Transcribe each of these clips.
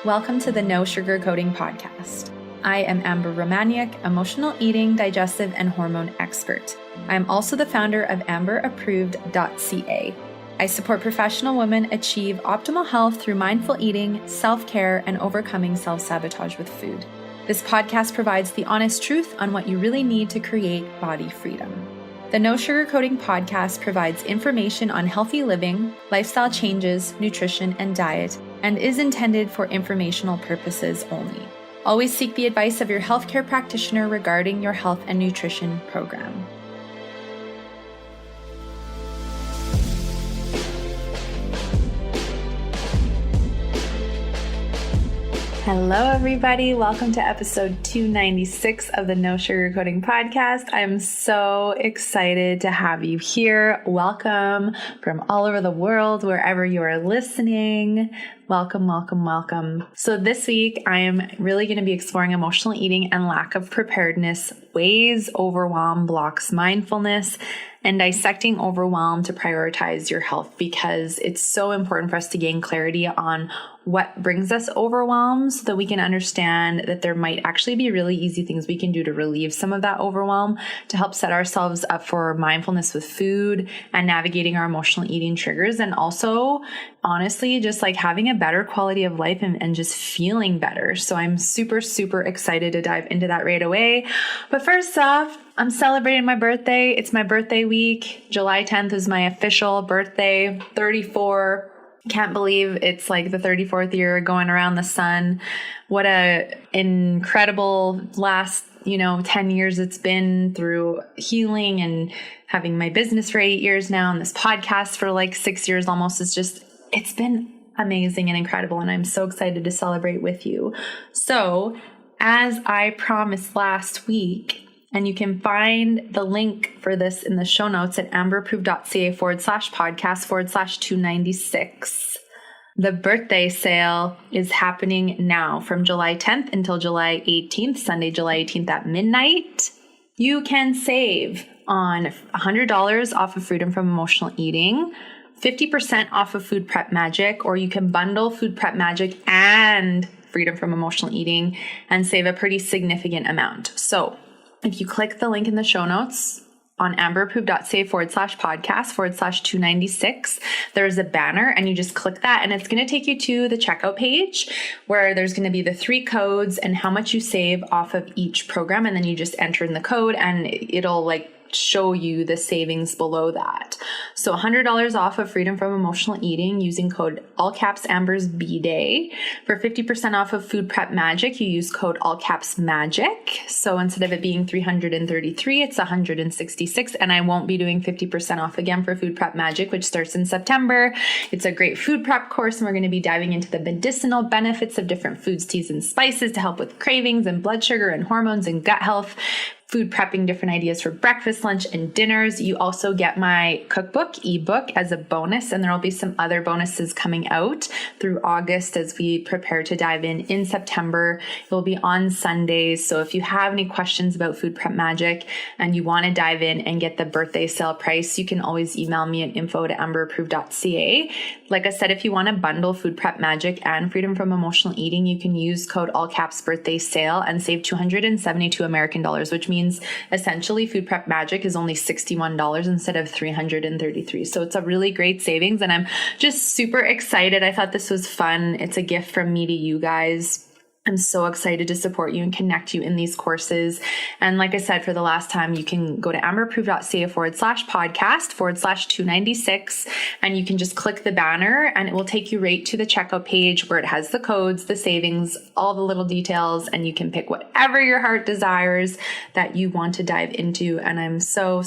Welcome to the No Sugarcoating Podcast. I am Amber Romaniuk, emotional eating, digestive, and hormone expert. I am also the founder of amberapproved.ca. I support professional women achieve optimal health through mindful eating, self-care, and overcoming self-sabotage with food. This podcast provides the honest truth on what you really need to create body freedom. The No Sugarcoating Podcast provides information on healthy living, lifestyle changes, nutrition, and diet, and is intended for informational purposes only. Always seek the advice of your healthcare practitioner regarding your health and nutrition program. Hello, everybody. Welcome to episode 296 of the No Sugarcoating Podcast. I'm so excited to have you here. Welcome from all over the world, wherever you are listening. Welcome, welcome, welcome. So this week, I am really going to be exploring emotional eating and lack of preparedness, ways overwhelm blocks mindfulness, and dissecting overwhelm to prioritize your health, because it's so important for us to gain clarity on what brings us overwhelm so that we can understand that there might actually be really easy things we can do to relieve some of that overwhelm to help set ourselves up for mindfulness with food and navigating our emotional eating triggers. And also, honestly, just like having a better quality of life and just feeling better. So I'm super, super excited to dive into that right away. But first off, I'm celebrating my birthday. It's my birthday week. July 10th is my official birthday, 34. Can't believe it's like the 34th year going around the sun. What a incredible last 10 years it's been through healing and having my business for 8 years now and this podcast for like 6 years almost. It's been amazing and incredible, and I'm so excited to celebrate with you. So as I promised last week, and you can find the link for this in the show notes at amberapproved.ca/podcast/296. The birthday sale is happening now from July 10th until July 18th, Sunday, July 18th at midnight. You can save on $100 off of Freedom from Emotional Eating, 50% off of Food Prep Magic, or you can bundle Food Prep Magic and Freedom from Emotional Eating and save a pretty significant amount. So if you click the link in the show notes on amberapproved.ca/podcast/296, there's a banner and you just click that and it's going to take you to the checkout page where there's going to be the 3 codes and how much you save off of each program. And then you just enter in the code and it'll show you the savings below that. So $100 off of Freedom from Emotional Eating using code all caps Amber's B-Day. For 50% off of Food Prep Magic, you use code all caps Magic. So instead of it being $333, it's $166. And I won't be doing 50% off again for Food Prep Magic, which starts in September. It's a great food prep course, and we're going to be diving into the medicinal benefits of different foods, teas, and spices to help with cravings and blood sugar and hormones and gut health. Food prepping, different ideas for breakfast, lunch, and dinners. You also get my cookbook ebook as a bonus, and there will be some other bonuses coming out through August as we prepare to dive in September. It will be on Sundays. So if you have any questions about Food Prep Magic and you want to dive in and get the birthday sale price, you can always email me at info@amberapproved.ca. Like I said, if you want to bundle Food Prep Magic and Freedom from Emotional Eating, you can use code all caps birthday sale and save $272 American dollars, which means essentially Food Prep Magic is only $61 instead of $333. So it's a really great savings, and I'm just super excited. I thought this was fun. It's a gift from me to you guys. I'm so excited to support you and connect you in these courses. And like I said, for the last time, you can go to amberapproved.ca/podcast/296, and you can just click the banner and it will take you right to the checkout page where it has the codes, the savings, all the little details, and you can pick whatever your heart desires that you want to dive into. And I'm so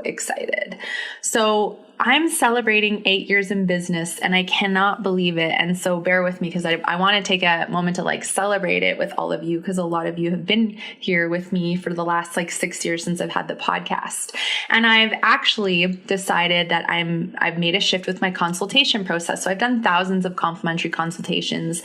excited. So I'm celebrating 8 years in business and I cannot believe it. And so bear with me because I want to take a moment to celebrate it with all of you, because a lot of you have been here with me for the last 6 years since I've had the podcast. And I've actually decided that I've made a shift with my consultation process. So I've done thousands of complimentary consultations.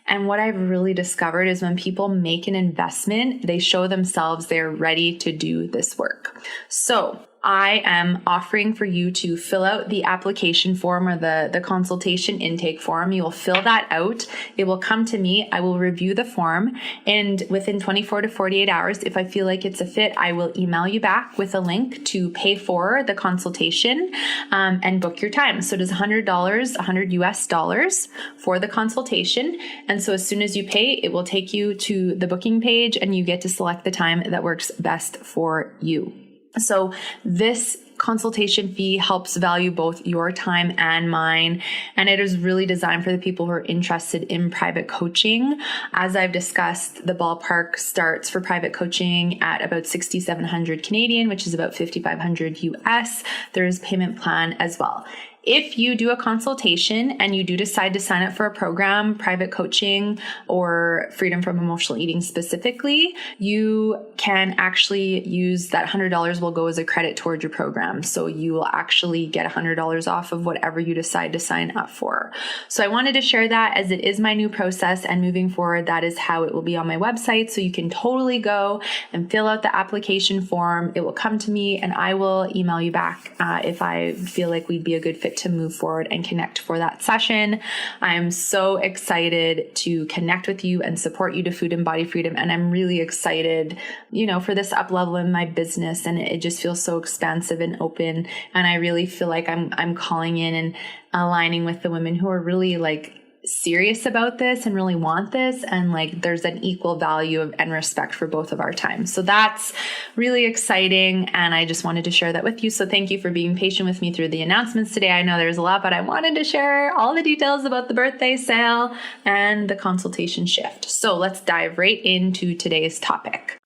And what I've really discovered is when people make an investment, they show themselves they're ready to do this work. So I am offering for you to fill out the application form or the consultation intake form. You will fill that out. It will come to me. I will review the form. And within 24 to 48 hours, if I feel like it's a fit, I will email you back with a link to pay for the consultation and book your time. So it is $100, $100 US for the consultation. And so as soon as you pay, it will take you to the booking page and you get to select the time that works best for you. So this consultation fee helps value both your time and mine, and it is really designed for the people who are interested in private coaching. As I've discussed, the ballpark starts for private coaching at about 6,700 Canadian, which is about 5,500 US. There is payment plan as well. If you do a consultation and you do decide to sign up for a program, private coaching or freedom from emotional eating specifically, you can actually use that $100 will go as a credit towards your program. So you will actually get $100 off of whatever you decide to sign up for. So I wanted to share that as it is my new process, and moving forward, that is how it will be on my website. So you can totally go and fill out the application form. It will come to me and I will email you back if I feel like we'd be a good fit to move forward and connect for that session. I'm so excited to connect with you and support you to food and body freedom. And I'm really excited, for this up level in my business. And it just feels so expansive and open. And I really feel like I'm calling in and aligning with the women who are really serious about this and really want this, and there's an equal value and respect for both of our time. So that's really exciting, and I just wanted to share that with you. So thank you for being patient with me through the announcements today. I know there's a lot, but I wanted to share all the details about the birthday sale and the consultation shift. So let's dive right into today's topic.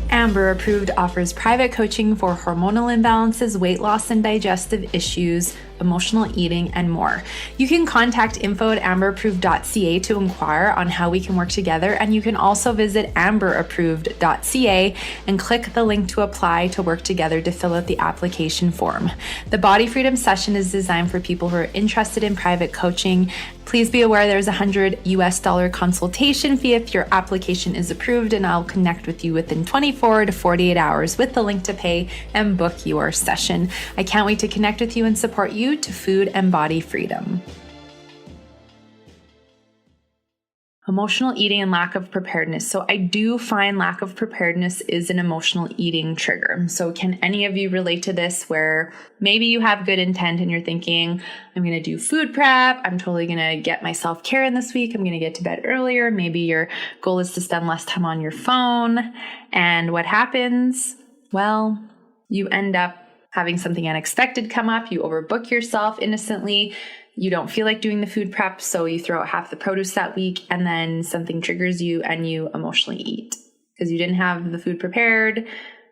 Amber Approved offers private coaching for hormonal imbalances, weight loss and digestive issues, emotional eating, and more. You can contact info@amberapproved.ca to inquire on how we can work together, and you can also visit amberapproved.ca and click the link to apply to work together to fill out the application form. The Body Freedom session is designed for people who are interested in private coaching. Please be aware there's $100 US consultation fee if your application is approved, and I'll connect with you within 24 to 48 hours with the link to pay and book your session. I can't wait to connect with you and support you to food and body freedom. Emotional eating and lack of preparedness. So I do find lack of preparedness is an emotional eating trigger. So can any of you relate to this, where maybe you have good intent and you're thinking, I'm going to do food prep. I'm totally going to get my self-care in this week. I'm going to get to bed earlier. Maybe your goal is to spend less time on your phone. And what happens? Well, you end up having something unexpected come up. You overbook yourself innocently. You don't feel like doing the food prep, so you throw out half the produce that week, and then something triggers you and you emotionally eat because you didn't have the food prepared.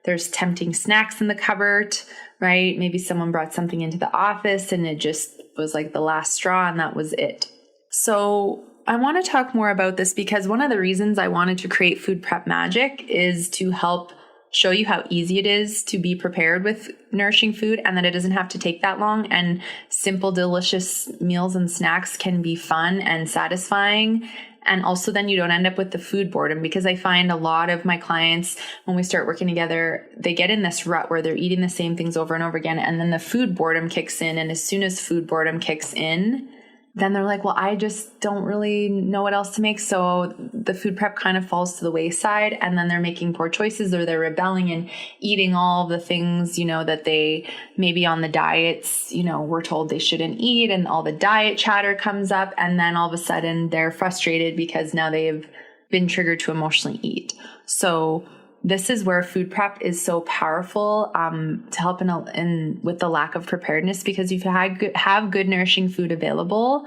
There's tempting snacks in the cupboard, right? Maybe someone brought something into the office and it just was like the last straw and that was it. So I want to talk more about this because one of the reasons I wanted to create Food Prep Magic is to help show you how easy it is to be prepared with nourishing food, and that it doesn't have to take that long, and simple, delicious meals and snacks can be fun and satisfying. And also then you don't end up with the food boredom, because I find a lot of my clients, when we start working together, they get in this rut where they're eating the same things over and over again, and then the food boredom kicks in. And as soon as food boredom kicks in, then they're like, well, I just don't really know what else to make. So the food prep kind of falls to the wayside, and then they're making poor choices, or they're rebelling and eating all the things, that they maybe on the diets, were told they shouldn't eat, and all the diet chatter comes up. And then all of a sudden they're frustrated because now they've been triggered to emotionally eat. So this is where food prep is so powerful to help in with the lack of preparedness, because if you have good nourishing food available,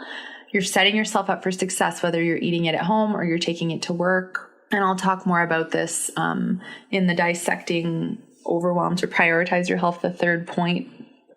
you're setting yourself up for success, whether you're eating it at home or you're taking it to work. And I'll talk more about this in the Dissecting Overwhelm to Prioritize Your Health, the third point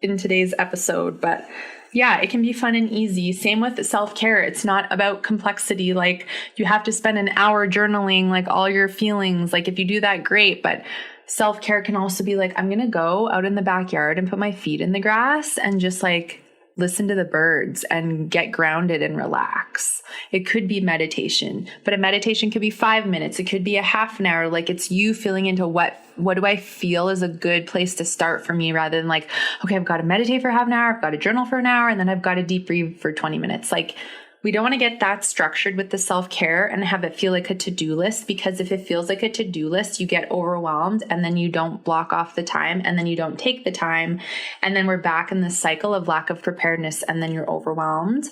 in today's episode. But yeah, it can be fun and easy. Same with self-care. It's not about complexity. Like you have to spend an hour journaling like all your feelings. Like if you do that, great. But self-care can also be like, I'm going to go out in the backyard and put my feet in the grass and just like listen to the birds and get grounded and relax. It could be meditation, but a meditation could be 5 minutes. It could be a half an hour. Like, it's you feeling into what do I feel is a good place to start for me, rather than like, okay, I've got to meditate for half an hour, I've got to journal for an hour, and then I've got to deep breathe for 20 minutes. Like, we don't want to get that structured with the self-care and have it feel like a to-do list, because if it feels like a to-do list, you get overwhelmed and then you don't block off the time and then you don't take the time. And then we're back in this cycle of lack of preparedness, and then you're overwhelmed,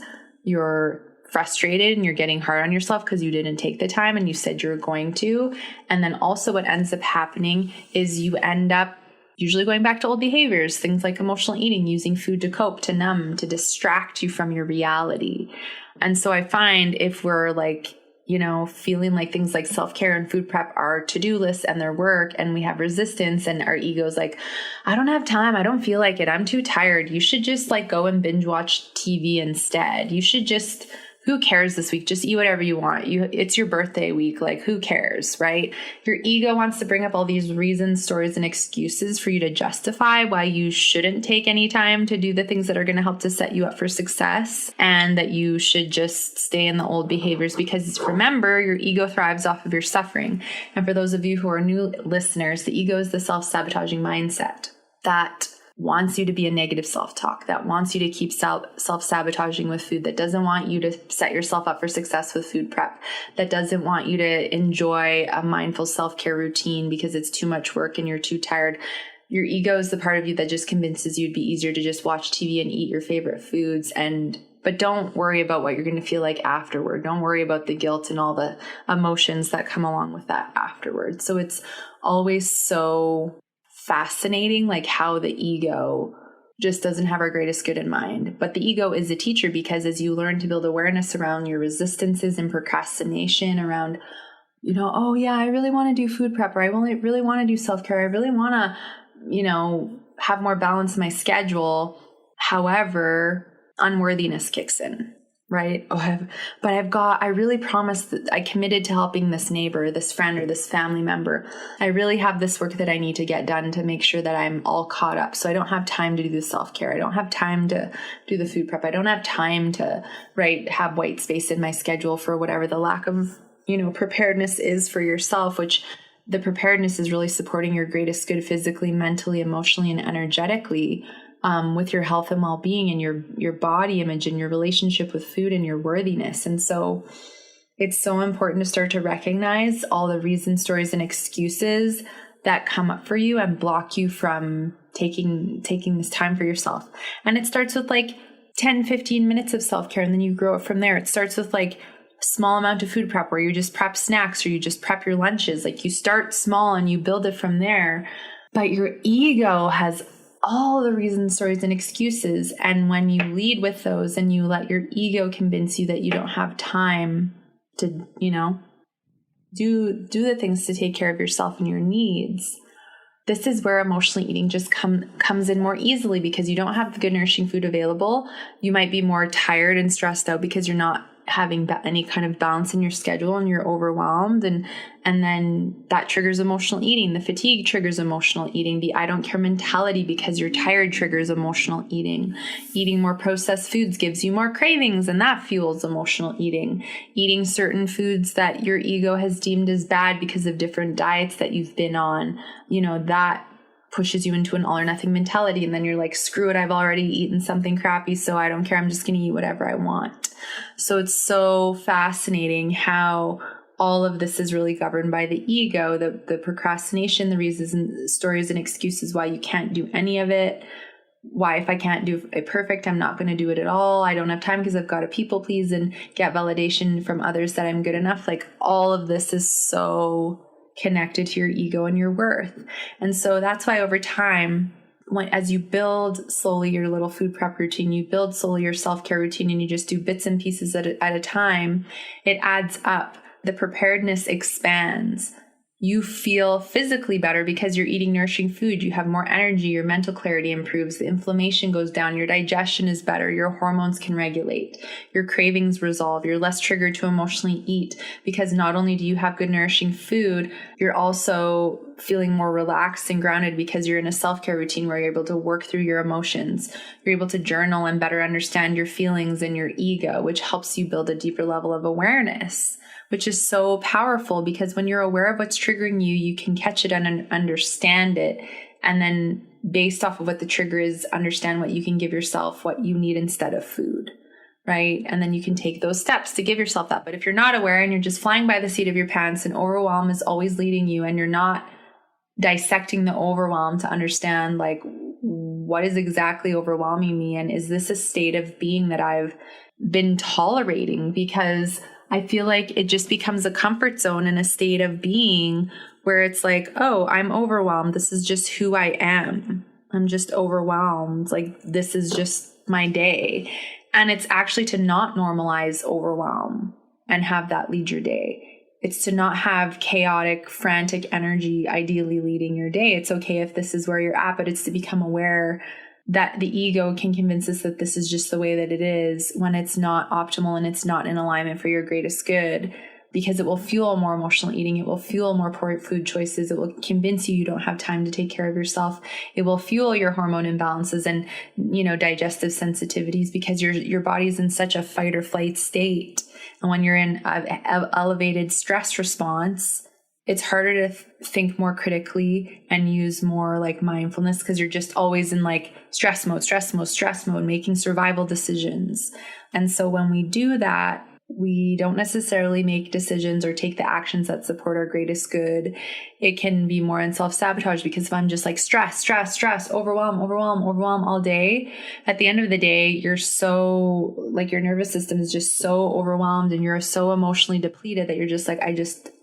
you're frustrated, and you're getting hard on yourself because you didn't take the time and you said you were going to. And then also what ends up happening is you end up usually going back to old behaviors, things like emotional eating, using food to cope, to numb, to distract you from your reality. And so I find if we're like, feeling like things like self-care and food prep are to-do lists and their work, and we have resistance and our ego's like, I don't have time, I don't feel like it, I'm too tired. You should just like go and binge watch TV instead. You should just, who cares this week? Just eat whatever you want. It's your birthday week. Like, who cares, right? Your ego wants to bring up all these reasons, stories, and excuses for you to justify why you shouldn't take any time to do the things that are going to help to set you up for success, and that you should just stay in the old behaviors. Because remember, your ego thrives off of your suffering. And for those of you who are new listeners, the ego is the self-sabotaging mindset that wants you to be a negative self-talk, that wants you to keep self-sabotaging with food, that doesn't want you to set yourself up for success with food prep, that doesn't want you to enjoy a mindful self-care routine because it's too much work and you're too tired. Your ego is the part of you that just convinces you it'd be easier to just watch TV and eat your favorite foods, but don't worry about what you're going to feel like afterward. Don't worry about the guilt and all the emotions that come along with that afterward. So it's always so fascinating, like how the ego just doesn't have our greatest good in mind. But the ego is a teacher, because as you learn to build awareness around your resistances and procrastination around, oh yeah, I really want to do food prep, or I really want to do self-care, I really want to, have more balance in my schedule. However, unworthiness kicks in. Right? I really promised that I committed to helping this neighbor, this friend, or this family member. I really have this work that I need to get done to make sure that I'm all caught up. So I don't have time to do the self-care. I don't have time to do the food prep. I don't have time to, have white space in my schedule for whatever the lack of, preparedness is for yourself, which the preparedness is really supporting your greatest good physically, mentally, emotionally, and energetically. With your health and well-being and your body image and your relationship with food and your worthiness. And so it's so important to start to recognize all the reasons, stories, and excuses that come up for you and block you from taking this time for yourself. And it starts with like 10, 15 minutes of self-care, and then you grow it from there. It starts with like a small amount of food prep where you just prep snacks or you just prep your lunches. Like, you start small and you build it from there. But your ego has all the reasons, stories, and excuses. And when you lead with those and you let your ego convince you that you don't have time to, do the things to take care of yourself and your needs, this is where emotional eating just comes in more easily, because you don't have the good nourishing food available. You might be more tired and stressed out because you're not having any kind of balance in your schedule and you're overwhelmed. And then that triggers emotional eating. The fatigue triggers emotional eating. The I don't care mentality because you're tired triggers emotional eating. Eating more processed foods gives you more cravings, and that fuels emotional eating. Eating certain foods that your ego has deemed as bad because of different diets that you've been on, that pushes you into an all or nothing mentality. And then you're like, screw it, I've already eaten something crappy, so I don't care. I'm just going to eat whatever I want. So it's so fascinating how all of this is really governed by the ego, the procrastination, the reasons and stories and excuses why you can't do any of it. Why, if I can't do it perfect, I'm not going to do it at all. I don't have time because I've got to people please and get validation from others that I'm good enough. Like, all of this is so connected to your ego and your worth. And so that's why over time, as you build slowly your little food prep routine, you build slowly your self-care routine, and you just do bits and pieces at a time, it adds up. The preparedness expands. You feel physically better because you're eating nourishing food. You have more energy. Your mental clarity improves. The inflammation goes down. Your digestion is better. Your hormones can regulate. Your cravings resolve. You're less triggered to emotionally eat because not only do you have good nourishing food, you're also feeling more relaxed and grounded because you're in a self-care routine where you're able to work through your emotions. You're able to journal and better understand your feelings and your ego, which helps you build a deeper level of awareness, which is so powerful because when you're aware of what's triggering you, you can catch it and understand it. And then based off of what the trigger is, understand what you can give yourself, what you need instead of food. Right? And then you can take those steps to give yourself that. But if you're not aware and you're just flying by the seat of your pants and overwhelm is always leading you and you're not dissecting the overwhelm to understand like what is exactly overwhelming me and is this a state of being that I've been tolerating? Because I feel like it just becomes a comfort zone and a state of being where it's like, oh, I'm overwhelmed. This is just who I am. I'm just overwhelmed. Like this is just my day. And it's actually to not normalize overwhelm and have that lead your day. It's to not have chaotic, frantic energy ideally leading your day. It's okay if this is where you're at, but it's to become aware that the ego can convince us that this is just the way that it is when it's not optimal and it's not in alignment for your greatest good, because it will fuel more emotional eating. It will fuel more poor food choices. It will convince you don't have time to take care of yourself. It will fuel your hormone imbalances and, digestive sensitivities because your body's in such a fight or flight state. And when you're in an elevated stress response, it's harder to think more critically and use more like mindfulness because you're just always in like stress mode, making survival decisions. And so when we do that, we don't necessarily make decisions or take the actions that support our greatest good. It can be more in self-sabotage because if I'm just like stress, overwhelm all day, at the end of the day, you're so like your nervous system is just so overwhelmed and you're so emotionally depleted that you're just like, I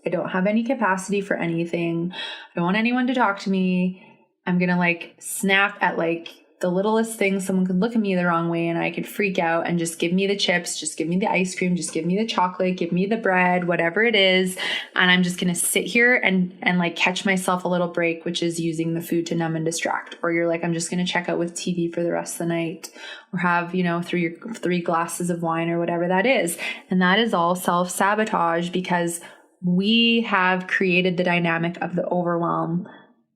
don't have any capacity for anything. I don't want anyone to talk to me. I'm going to like snap at like the littlest thing. Someone could look at me the wrong way and I could freak out and just give me the chips, just give me the ice cream, just give me the chocolate, give me the bread, whatever it is. And I'm just going to sit here and like catch myself a little break, which is using the food to numb and distract. Or you're like, I'm just going to check out with TV for the rest of the night or have, three glasses of wine or whatever that is. And that is all self-sabotage because we have created the dynamic of the overwhelm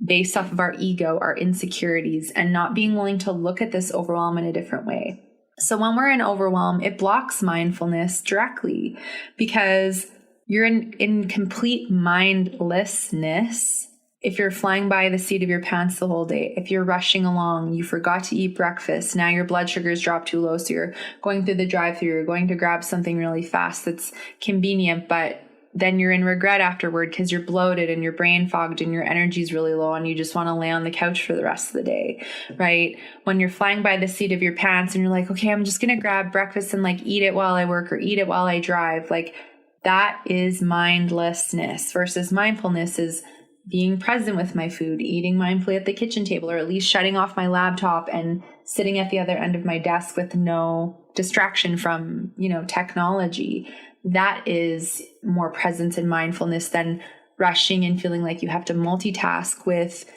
based off of our ego, our insecurities, and not being willing to look at this overwhelm in a different way. So when we're in overwhelm, it blocks mindfulness directly because you're in complete mindlessness. If you're flying by the seat of your pants the whole day, if you're rushing along, you forgot to eat breakfast, now your blood sugars drop too low, so you're going through the drive-thru, you're going to grab something really fast that's convenient, but then you're in regret afterward because you're bloated and you're brain fogged and your energy's really low and you just want to lay on the couch for the rest of the day, right? When you're flying by the seat of your pants and you're like, okay, I'm just going to grab breakfast and like eat it while I work or eat it while I drive. Like that is mindlessness versus mindfulness is being present with my food, eating mindfully at the kitchen table, or at least shutting off my laptop and sitting at the other end of my desk with no distraction from, technology. That is more presence and mindfulness than rushing and feeling like you have to multitask with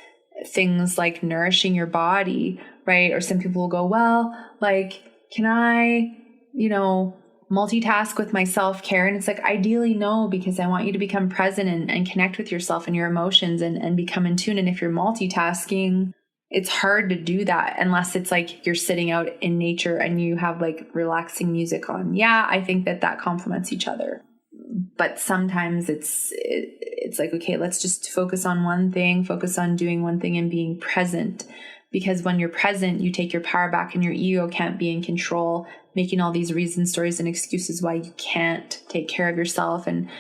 things like nourishing your body, right? Or some people will go, well, like, can I, multitask with my self-care? And it's like, ideally, no, because I want you to become present and connect with yourself and your emotions and become in tune. And if you're multitasking, it's hard to do that unless it's like you're sitting out in nature and you have like relaxing music on. Yeah, I think that complements each other. But sometimes it's like, okay, let's just focus on one thing, focus on doing one thing and being present. Because when you're present, you take your power back and your ego can't be in control, making all these reasons, stories, and excuses why you can't take care of yourself. And,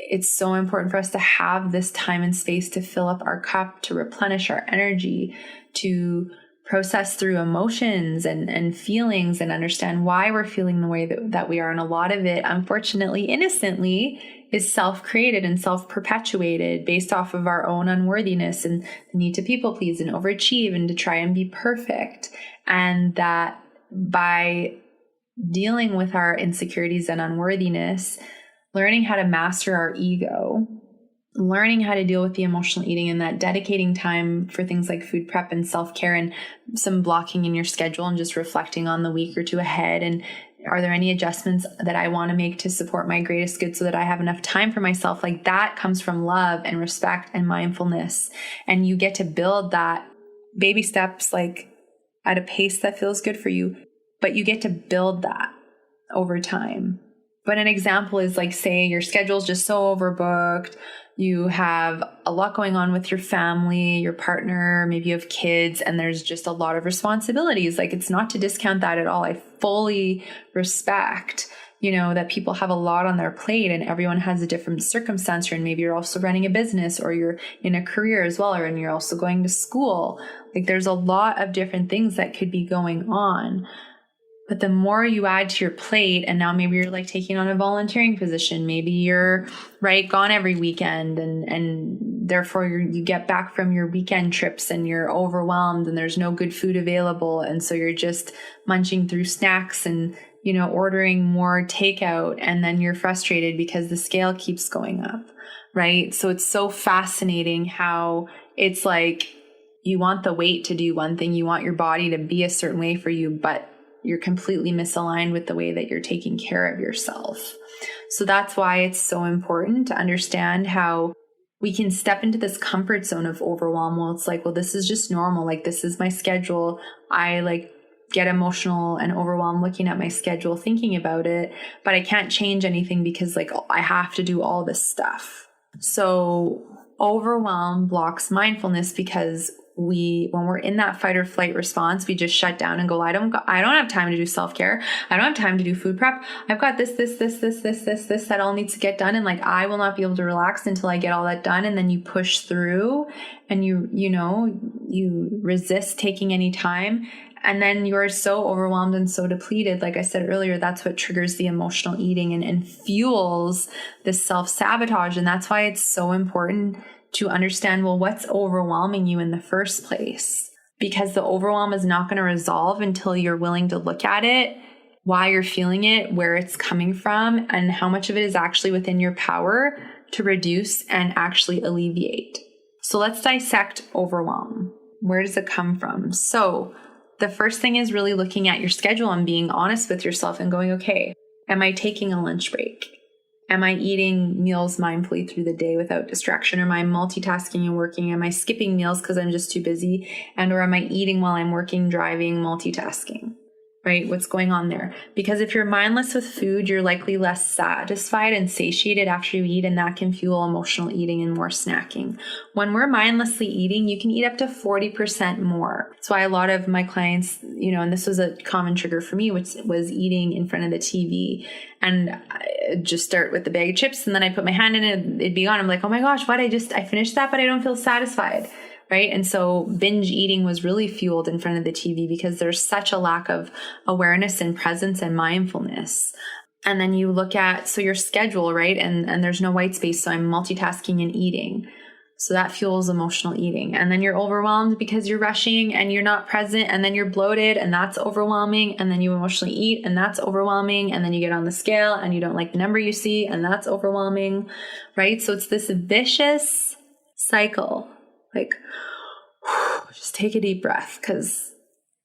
it's so important for us to have this time and space to fill up our cup, to replenish our energy, to process through emotions and feelings and understand why we're feeling the way that we are. And a lot of it, unfortunately, innocently, is self-created and self-perpetuated based off of our own unworthiness and the need to people please and overachieve and to try and be perfect. And that by dealing with our insecurities and unworthiness, learning how to master our ego, learning how to deal with the emotional eating, and that dedicating time for things like food prep and self-care and some blocking in your schedule and just reflecting on the week or two ahead and Are there any adjustments that I want to make to support my greatest good so that I have enough time for myself? Like that comes from love and respect and mindfulness. And you get to build that baby steps, like at a pace that feels good for you, but you get to build that over time. But an example is like, say your schedule's just so overbooked. You have a lot going on with your family, your partner, maybe you have kids, and there's just a lot of responsibilities. Like, it's not to discount that at all. I fully respect, that people have a lot on their plate and everyone has a different circumstance. And maybe you're also running a business or you're in a career as well, and you're also going to school. Like, there's a lot of different things that could be going on. But the more you add to your plate, and now maybe you're like taking on a volunteering position, maybe you're gone every weekend, and therefore you get back from your weekend trips and you're overwhelmed and there's no good food available. And so you're just munching through snacks and, ordering more takeout, and then you're frustrated because the scale keeps going up, right? So it's so fascinating how it's like you want the weight to do one thing, you want your body to be a certain way for you, but you're completely misaligned with the way that you're taking care of yourself. So that's why it's so important to understand how we can step into this comfort zone of overwhelm. Well, it's like, well, this is just normal. Like, this is my schedule. I get emotional and overwhelmed looking at my schedule, thinking about it, but I can't change anything because I have to do all this stuff. So overwhelm blocks mindfulness because when we're in that fight or flight response, we just shut down and go, I don't have time to do self-care. I don't have time to do food prep. I've got this that all needs to get done. And I will not be able to relax until I get all that done. And then you push through and you resist taking any time. And then you're so overwhelmed and so depleted. Like I said earlier, that's what triggers the emotional eating and fuels this self-sabotage. And that's why it's so important to understand, well, what's overwhelming you in the first place? Because the overwhelm is not going to resolve until you're willing to look at it, why you're feeling it, where it's coming from, and how much of it is actually within your power to reduce and actually alleviate. So let's dissect overwhelm. Where does it come from? So the first thing is really looking at your schedule and being honest with yourself and going, okay, am I taking a lunch break? Am I eating meals mindfully through the day without distraction? Or am I multitasking and working? Am I skipping meals because I'm just too busy? Or am I eating while I'm working, driving, multitasking? Right? What's going on there? Because if you're mindless with food, you're likely less satisfied and satiated after you eat, and that can fuel emotional eating and more snacking. When we're mindlessly eating, you can eat up to 40% more. That's why a lot of my clients, and this was a common trigger for me, which was eating in front of the TV. And I'd just start with the bag of chips, and then I put my hand in it, it'd be gone. I'm like, oh my gosh, I finished that, but I don't feel satisfied. Right. And so binge eating was really fueled in front of the TV because there's such a lack of awareness and presence and mindfulness. And then you look at, your schedule, right? And there's no white space. So I'm multitasking and eating. So that fuels emotional eating. And then you're overwhelmed because you're rushing and you're not present. And then you're bloated, and that's overwhelming. And then you emotionally eat, and that's overwhelming. And then you get on the scale and you don't like the number you see, and that's overwhelming. Right. So it's this vicious cycle. Just take a deep breath, because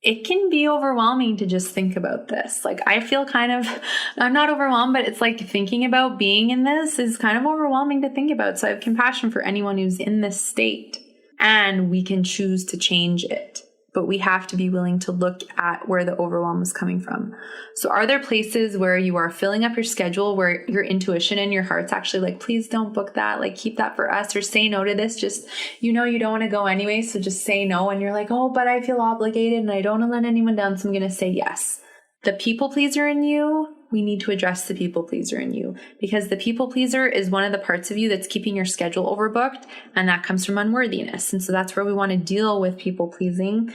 it can be overwhelming to just think about this. I feel I'm not overwhelmed, but it's thinking about being in this is kind of overwhelming to think about. So I have compassion for anyone who's in this state, and we can choose to change it. But we have to be willing to look at where the overwhelm is coming from. So are there places where you are filling up your schedule, where your intuition and your heart's actually please don't book that, keep that for us, or say no to this, just, you don't want to go anyway, so just say no. And you're oh, but I feel obligated and I don't want to let anyone down, so I'm going to say yes. The people pleaser in you, we need to address the people pleaser in you, because the people pleaser is one of the parts of you that's keeping your schedule overbooked, and that comes from unworthiness. And so that's where we want to deal with people pleasing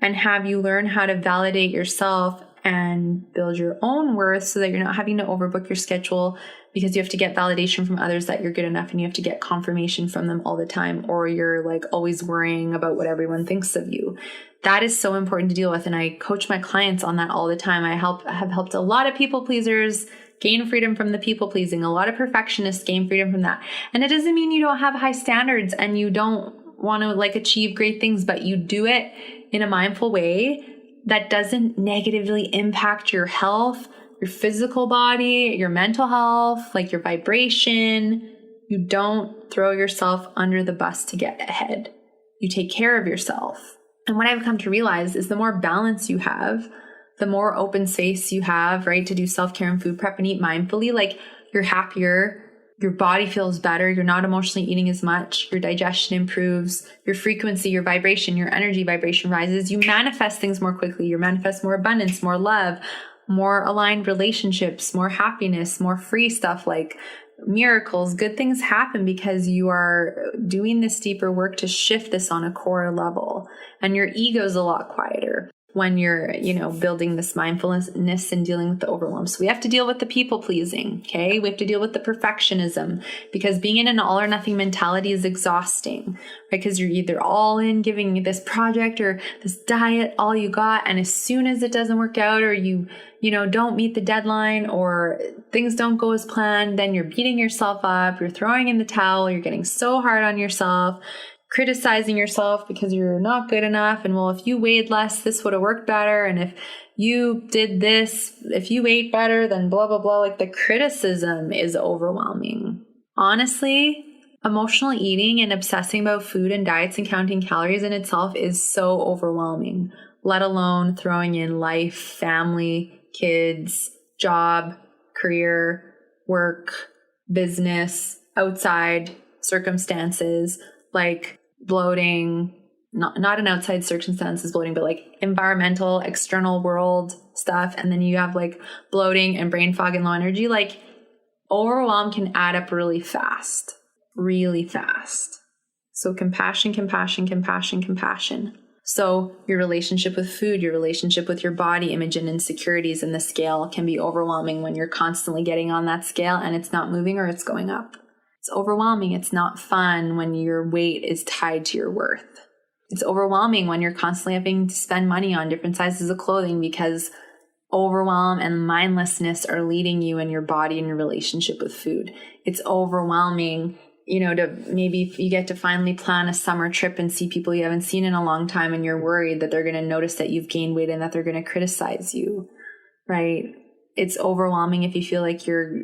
and have you learn how to validate yourself and build your own worth, so that you're not having to overbook your schedule because you have to get validation from others that you're good enough, and you have to get confirmation from them all the time, or you're always worrying about what everyone thinks of you. That is so important to deal with. And I coach my clients on that all the time. I have helped a lot of people pleasers gain freedom from the people pleasing. A lot of perfectionists gain freedom from that. And it doesn't mean you don't have high standards and you don't want to achieve great things, but you do it in a mindful way that doesn't negatively impact your health, your physical body, your mental health, like your vibration. You don't throw yourself under the bus to get ahead. You take care of yourself. And what I've come to realize is the more balance you have, the more open space you have, right, to do self-care and food prep and eat mindfully, like you're happier, your body feels better, you're not emotionally eating as much, your digestion improves, your frequency, your vibration, your energy vibration rises, you manifest things more quickly, you manifest more abundance, more love, more aligned relationships, more happiness, more free stuff, like miracles, good things happen because you are doing this deeper work to shift this on a core level. And your ego is a lot quieter when you're, building this mindfulness and dealing with the overwhelm. So we have to deal with the people pleasing. Okay. We have to deal with the perfectionism, because being in an all or nothing mentality is exhausting, right? Because you're either all in giving this project or this diet all you got. And as soon as it doesn't work out, or you don't meet the deadline, or things don't go as planned, then you're beating yourself up, you're throwing in the towel, you're getting so hard on yourself, criticizing yourself because you're not good enough. And well, if you weighed less, this would have worked better. And if you did this, if you ate better, then blah, blah, blah. Like the criticism is overwhelming. Honestly, emotional eating and obsessing about food and diets and counting calories in itself is so overwhelming, let alone throwing in life, family, kids, job, career, work, business, outside circumstances, like bloating, not an outside circumstances bloating, but like environmental, external world stuff. And then you have like bloating and brain fog and low energy. Like overwhelm can add up really fast, really fast. So compassion, compassion, compassion, compassion. So your relationship with food, your relationship with your body image and insecurities in the scale can be overwhelming when you're constantly getting on that scale and it's not moving or it's going up. It's overwhelming. It's not fun when your weight is tied to your worth. It's overwhelming when you're constantly having to spend money on different sizes of clothing because overwhelm and mindlessness are leading you in your body and your relationship with food. It's overwhelming, to maybe you get to finally plan a summer trip and see people you haven't seen in a long time and you're worried that they're going to notice that you've gained weight and that they're going to criticize you, right? It's overwhelming if you feel like you're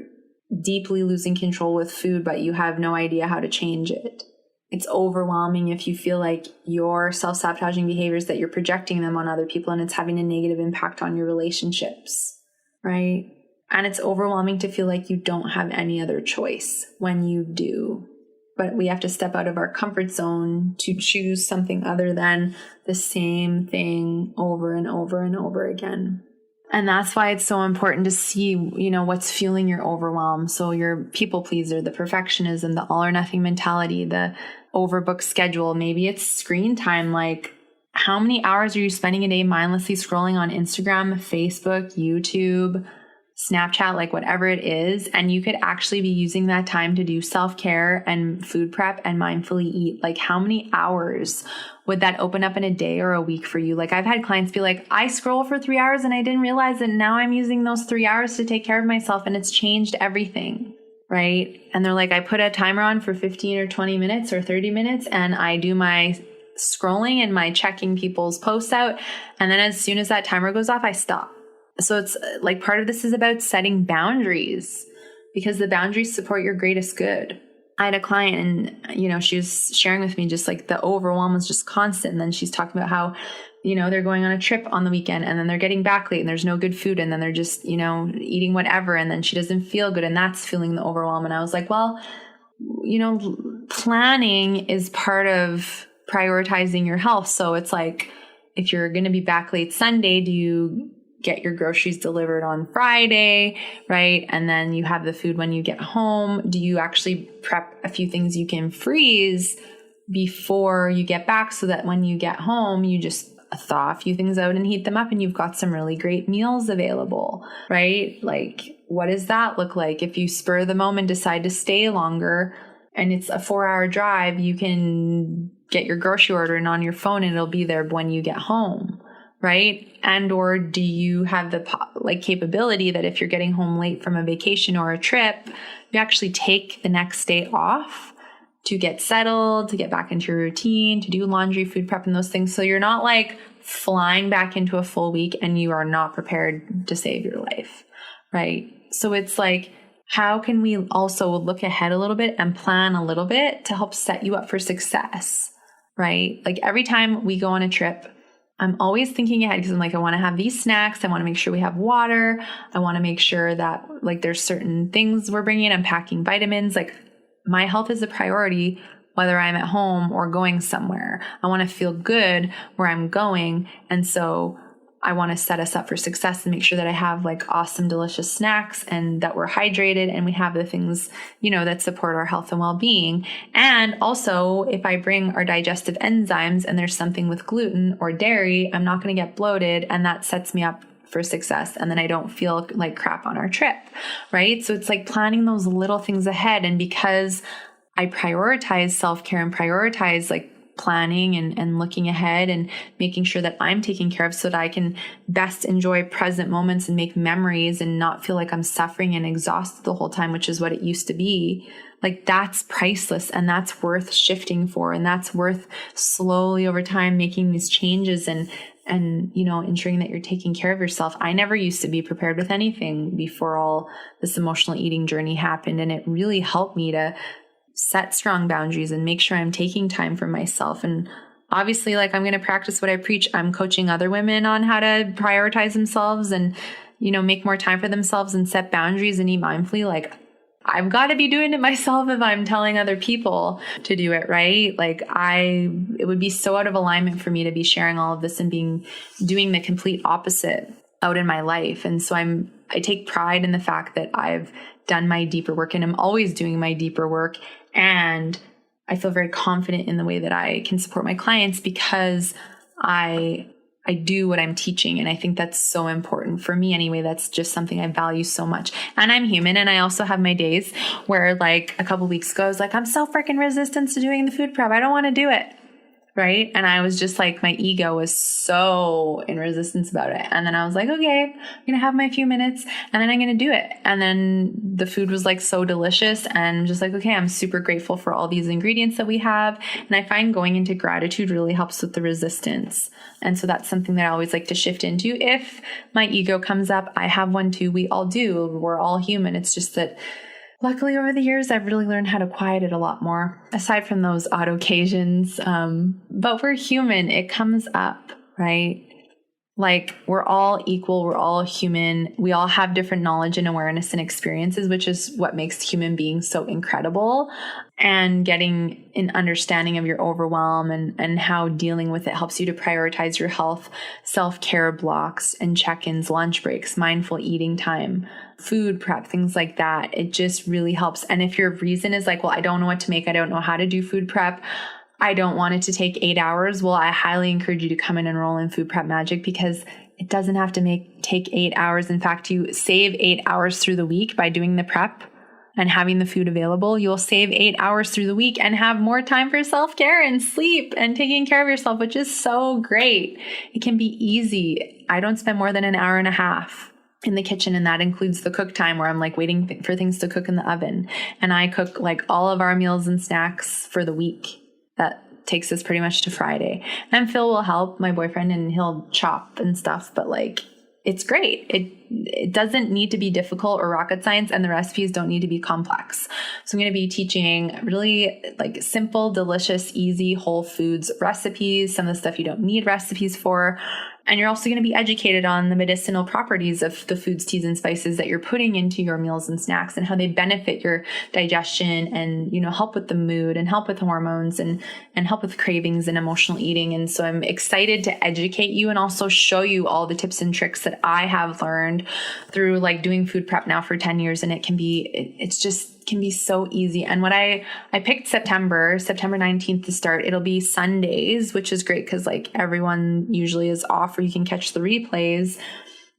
deeply losing control with food, but you have no idea how to change it. It's overwhelming if you feel like your self-sabotaging behaviors, that you're projecting them on other people and it's having a negative impact on your relationships, right? And it's overwhelming to feel like you don't have any other choice when you do. But we have to step out of our comfort zone to choose something other than the same thing over and over and over again. And that's why it's so important to see, what's fueling your overwhelm. So your people pleaser, the perfectionism, the all or nothing mentality, the overbooked schedule. Maybe it's screen time. Like how many hours are you spending a day mindlessly scrolling on Instagram, Facebook, YouTube, Snapchat, like whatever it is. And you could actually be using that time to do self-care and food prep and mindfully eat. Like how many hours would that open up in a day or a week for you? Like I've had clients be like, I scroll for 3 hours and I didn't realize that now I'm using those 3 hours to take care of myself and it's changed everything, right? And they're like, I put a timer on for 15 or 20 minutes or 30 minutes and I do my scrolling and my checking people's posts out. And then as soon as that timer goes off, I stop. So it's like part of this is about setting boundaries because the boundaries support your greatest good. I had a client and, she was sharing with me just like the overwhelm was just constant. And then she's talking about how, they're going on a trip on the weekend and then they're getting back late and there's no good food. And then they're just, eating whatever. And then she doesn't feel good. And that's feeling the overwhelm. And I was like, well, planning is part of prioritizing your health. So it's like, if you're going to be back late Sunday, do you get your groceries delivered on Friday, right? And then you have the food when you get home. Do you actually prep a few things you can freeze before you get back so that when you get home, you just thaw a few things out and heat them up and you've got some really great meals available, right? Like, what does that look like? If you spur the moment, decide to stay longer and it's a 4-hour drive, you can get your grocery order and on your phone and it'll be there when you get home. Right? And or do you have the capability that if you're getting home late from a vacation or a trip, you actually take the next day off to get settled, to get back into your routine, to do laundry, food prep, and those things. So you're not like flying back into a full week and you are not prepared to save your life, right? So it's like, how can we also look ahead a little bit and plan a little bit to help set you up for success, right? Like every time we go on a trip, I'm always thinking ahead because I'm like, I want to have these snacks. I want to make sure we have water. I want to make sure that like there's certain things we're bringing. I'm packing vitamins. Like my health is a priority, whether I'm at home or going somewhere. I want to feel good where I'm going. And so I want to set us up for success and make sure that I have like awesome, delicious snacks and that we're hydrated and we have the things, that support our health and well-being. And also, if I bring our digestive enzymes and there's something with gluten or dairy, I'm not going to get bloated, and that sets me up for success. And then I don't feel like crap on our trip, right? So it's like planning those little things ahead. And because I prioritize self-care and prioritize like planning and looking ahead and making sure that I'm taken care of so that I can best enjoy present moments and make memories and not feel like I'm suffering and exhausted the whole time, which is what it used to be. Like that's priceless, and that's worth shifting for, and that's worth slowly over time making these changes and ensuring that you're taking care of yourself. I never used to be prepared with anything before all this emotional eating journey happened, and it really helped me to set strong boundaries and make sure I'm taking time for myself. And obviously, like I'm going to practice what I preach. I'm coaching other women on how to prioritize themselves and, make more time for themselves and set boundaries and eat mindfully. Like I've got to be doing it myself if I'm telling other people to do it, right? Like it would be so out of alignment for me to be sharing all of this and doing the complete opposite out in my life. And so I take pride in the fact that I've done my deeper work, and I'm always doing my deeper work. And I feel very confident in the way that I can support my clients because I do what I'm teaching. And I think that's so important for me anyway. That's just something I value so much. And I'm human. And I also have my days where like a couple weeks ago, I was like, I'm so freaking resistant to doing the food prep. I don't want to do it. Right. And I was just like, my ego was so in resistance about it. And then I was like, okay, I'm going to have my few minutes and then I'm going to do it. And then the food was like so delicious, and I'm just like, okay, I'm super grateful for all these ingredients that we have. And I find going into gratitude really helps with the resistance. And so that's something that I always like to shift into. If my ego comes up, I have one too. We all do. We're all human. It's just that luckily, over the years, I've really learned how to quiet it a lot more, aside from those odd occasions. But we're human. It comes up, right? Like we're all equal. We're all human. We all have different knowledge and awareness and experiences, which is what makes human beings so incredible. And getting an understanding of your overwhelm and how dealing with it helps you to prioritize your health, self-care blocks and check-ins, lunch breaks, mindful eating time, food prep, things like that. It just really helps. And if your reason is like, well, I don't know what to make, I don't know how to do food prep, I don't want it to take 8 hours. Well, I highly encourage you to come and enroll in Food Prep Magic because it doesn't have to take 8 hours. In fact, you save 8 hours through the week by doing the prep and having the food available. You'll save 8 hours through the week and have more time for self-care and sleep and taking care of yourself, which is so great. It can be easy. I don't spend more than an hour and a half in the kitchen, and that includes the cook time where I'm like waiting for things to cook in the oven. And I cook like all of our meals and snacks for the week. That takes us pretty much to Friday. And Phil will help, my boyfriend, and he'll chop and stuff, but like it's great. It doesn't need to be difficult or rocket science, and the recipes don't need to be complex. So I'm going to be teaching really like simple, delicious, easy whole foods recipes, some of the stuff you don't need recipes for. And you're also going to be educated on the medicinal properties of the foods, teas, and spices that you're putting into your meals and snacks and how they benefit your digestion and, help with the mood and help with hormones and help with cravings and emotional eating. And so I'm excited to educate you and also show you all the tips and tricks that I have learned through like doing food prep now for 10 years. And it can be so easy. And what I picked September 19th to start. It'll be Sundays, which is great because like everyone usually is off or you can catch the replays.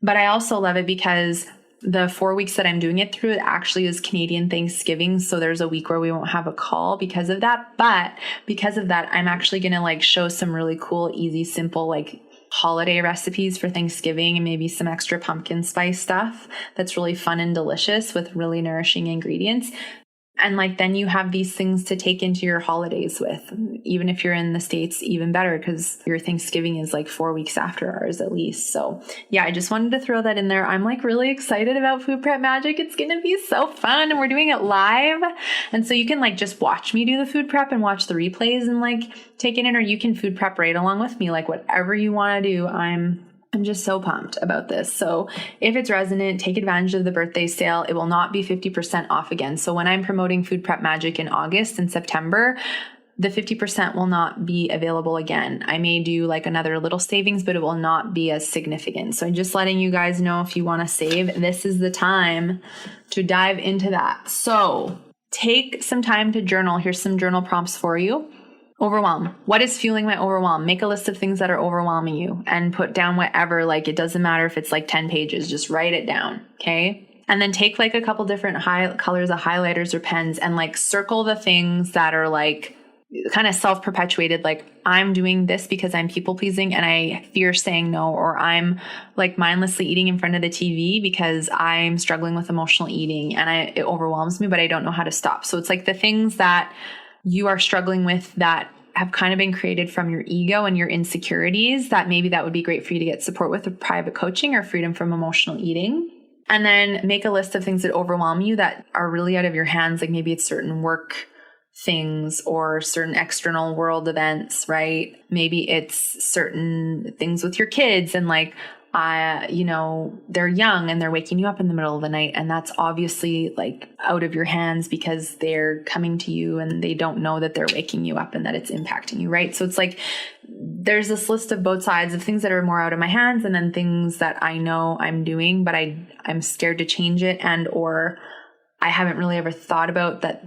But I also love it because the 4 weeks that I'm doing it through, it actually is Canadian Thanksgiving. So there's a week where we won't have a call because of that. But because of that, I'm actually going to like show some really cool, easy, simple, like holiday recipes for Thanksgiving and maybe some extra pumpkin spice stuff that's really fun and delicious with really nourishing ingredients. And like, then you have these things to take into your holidays with. Even if you're in the States, even better, because your Thanksgiving is like 4 weeks after ours at least. So yeah, I just wanted to throw that in there. I'm like really excited about Food Prep Magic. It's going to be so fun, and we're doing it live. And so you can like just watch me do the food prep and watch the replays and like take it in, or you can food prep right along with me, like whatever you want to do. I'm just so pumped about this. So if it's resonant, take advantage of the birthday sale. It will not be 50% off again. So when I'm promoting Food Prep Magic in August and September, the 50% will not be available again. I may do like another little savings, but it will not be as significant. So I'm just letting you guys know, if you want to save, this is the time to dive into that. So take some time to journal. Here's some journal prompts for you. Overwhelm. What is fueling my overwhelm? Make a list of things that are overwhelming you and put down whatever. Like, it doesn't matter if it's like 10 pages, just write it down. Okay. And then take like a couple different colors of highlighters or pens and like circle the things that are like kind of self-perpetuated. Like, I'm doing this because I'm people pleasing and I fear saying no, or I'm like mindlessly eating in front of the TV because I'm struggling with emotional eating and it overwhelms me, but I don't know how to stop. So it's like the things that you are struggling with that have kind of been created from your ego and your insecurities, that maybe that would be great for you to get support with private coaching or freedom from emotional eating. And then make a list of things that overwhelm you that are really out of your hands. Like maybe it's certain work things or certain external world events, right? Maybe it's certain things with your kids and like, they're young and they're waking you up in the middle of the night. And that's obviously like out of your hands because they're coming to you and they don't know that they're waking you up and that it's impacting you, right? So it's like, there's this list of both sides of things that are more out of my hands and then things that I know I'm doing, but I'm scared to change it, and, or I haven't really ever thought about that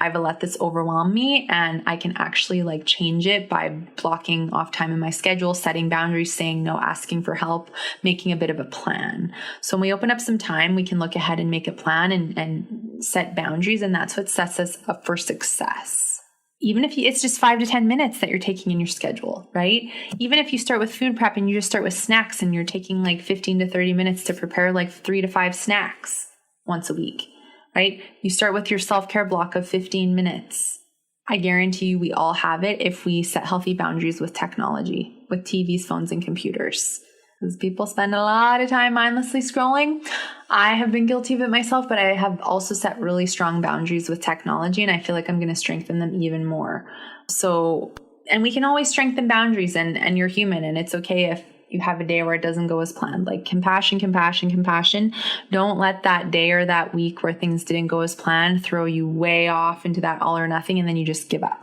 I've let this overwhelm me and I can actually like change it by blocking off time in my schedule, setting boundaries, saying no, asking for help, making a bit of a plan. So when we open up some time, we can look ahead and make a plan and set boundaries. And that's what sets us up for success. Even if it's just 5 to 10 minutes that you're taking in your schedule, right? Even if you start with food prep and you just start with snacks and you're taking like 15 to 30 minutes to prepare like 3 to 5 snacks once a week. Right? You start with your self-care block of 15 minutes. I guarantee you we all have it if we set healthy boundaries with technology, with TVs, phones, and computers. Because people spend a lot of time mindlessly scrolling. I have been guilty of it myself, but I have also set really strong boundaries with technology, and I feel like I'm going to strengthen them even more. So, and we can always strengthen boundaries, and you're human, and it's okay if you have a day where it doesn't go as planned. Like compassion. Don't let that day or that week where things didn't go as planned throw you way off into that all or nothing and then you just give up.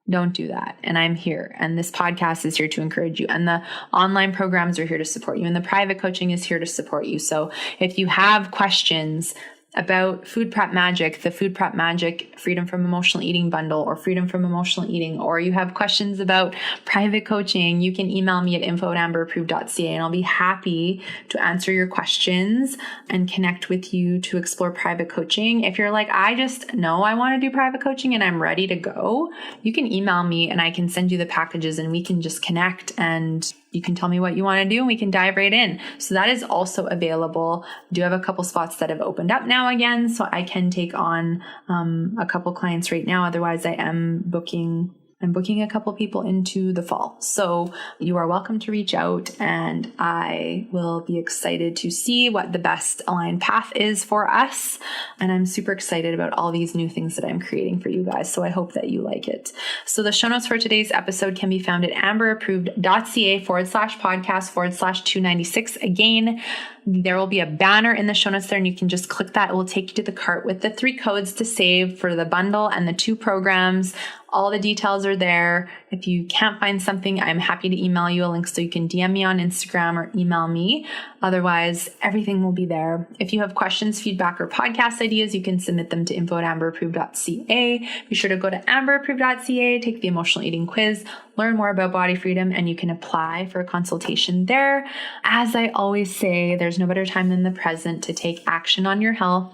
Don't do that. And I'm here. And this podcast is here to encourage you. And the online programs are here to support you. And the private coaching is here to support you. So if you have questions about Food Prep Magic, the Food Prep Magic Freedom from Emotional Eating bundle or Freedom from Emotional Eating, or you have questions about private coaching, you can email me at info@amberapproved.ca and I'll be happy to answer your questions and connect with you to explore private coaching. If you're like, I just know I want to do private coaching and I'm ready to go, you can email me and I can send you the packages and we can just connect and you can tell me what you want to do and we can dive right in. So that is also available. I do have a couple spots that have opened up now again, so I can take on a couple clients right now. Otherwise, I'm booking a couple people into the fall. So you are welcome to reach out and I will be excited to see what the best aligned path is for us. And I'm super excited about all these new things that I'm creating for you guys. So I hope that you like it. So the show notes for today's episode can be found at amberapproved.ca/podcast/296. Again, there will be a banner in the show notes there and you can just click that. It will take you to the cart with the 3 codes to save for the bundle and the 2 programs. All the details are there. If you can't find something, I'm happy to email you a link so you can DM me on Instagram or email me. Otherwise, everything will be there. If you have questions, feedback, or podcast ideas, you can submit them to info@amberapproved.ca. Be sure to go to amberapproved.ca, take the emotional eating quiz, learn more about body freedom, and you can apply for a consultation there. As I always say, there's no better time than the present to take action on your health.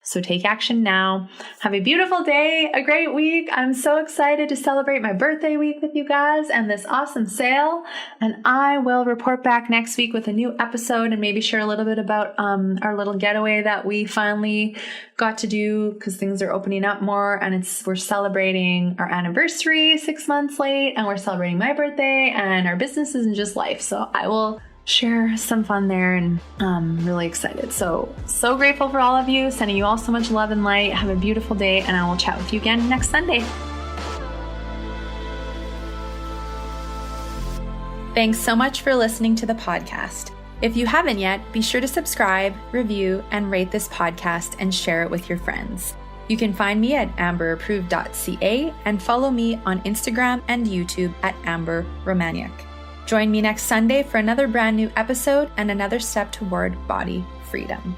So take action now. Have a beautiful day, a great week. I'm so excited to celebrate my birthday week with you guys and this awesome sale. And I will report back next week with a new episode and maybe share a little bit about our little getaway that we finally got to do because things are opening up more, and we're celebrating our anniversary 6 months late, and we're celebrating my birthday and our businesses and just life. So I will share some fun there, and I'm really excited. So grateful for all of you, sending you all so much love and light. Have a beautiful day, and I will chat with you again next Sunday. Thanks so much for listening to the podcast. If you haven't yet, be sure to subscribe, review, and rate this podcast and share it with your friends. You can find me at amberapproved.ca and follow me on Instagram and YouTube at Amber Romaniuk. Join me next Sunday for another brand new episode and another step toward body freedom.